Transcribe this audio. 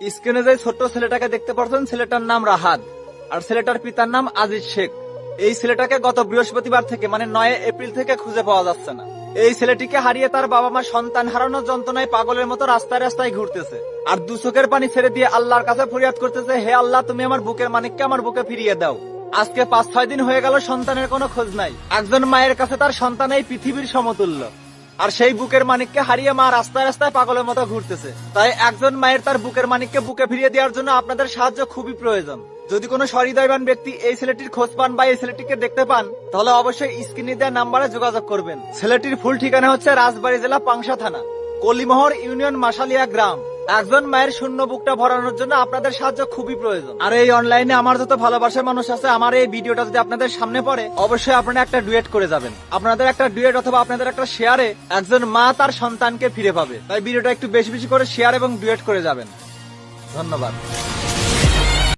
স্ক্রিনে যে ছোট্ট ছেলেটাকে দেখতে পাচ্ছেন, ছেলেটার নাম রাহাত আর ছেলেটার পিতার নাম আজিজ শেখ। এই ছেলেটাকে গত বৃহস্পতিবার থেকে মানে 9 এপ্রিল থেকে খুঁজে পাওয়া যাচ্ছে না। এই ছেলেটিকে হারিয়ে তার বাবা মা সন্তান হারানোর যন্ত্রণায় পাগলের মতো রাস্তায় রাস্তায় ঘুরতেছে আর দু চোখের পানি ছেড়ে দিয়ে আল্লাহর কাছে ফরিয়াদ করতেছে, হে আল্লাহ, তুমি আমার বুকের মানিককে আমার বুকে ফিরিয়ে দাও। আজকে 5-6 দিন হয়ে গেল সন্তানের কোনো খোঁজ নাই। একজন মায়ের কাছে তার সন্তান এই পৃথিবীর সমতুল্য, আর সেই বুকের মানিককে হারিয়ে মা রাস্তায় রাস্তায় পাগলের মতো ঘুরতেছে। তাই একজন মায়ের তার বুকের মানিককে বুকে ফিরিয়ে দেওয়ার জন্য আপনাদের সাহায্য খুবই প্রয়োজন। যদি কোনো সহৃদয়বান ব্যক্তি এই ছেলেটির খোঁজ পান বা এই ছেলেটিকে দেখতে পান, তাহলে অবশ্যই স্ক্রিনে দেওয়া নাম্বারে যোগাযোগ করবেন। ছেলেটির ফুল ঠিকানা হচ্ছে রাজবাড়ী জেলা পাংশা থানা, কলিমোহর ইউনিয়ন, মাসালিয়া গ্রাম। একজন মায়ের শূন্য বুকটা ভরানোর জন্য আপনাদের সাহায্য খুবই প্রয়োজন। আর এই অনলাইনে আমার যত ভালোবাসার মানুষ আছে, আমার এই ভিডিওটা যদি আপনাদের সামনে পড়ে, অবশ্যই আপনারা একটা ডুয়েট করে যাবেন। আপনাদের একটা ডুয়েট অথবা আপনাদের একটা শেয়ারে একজন মা তার সন্তানকে ফিরে পাবে। তাই ভিডিওটা একটু বেশি বেশি করে শেয়ার এবং ডুয়েট করে যাবেন। ধন্যবাদ।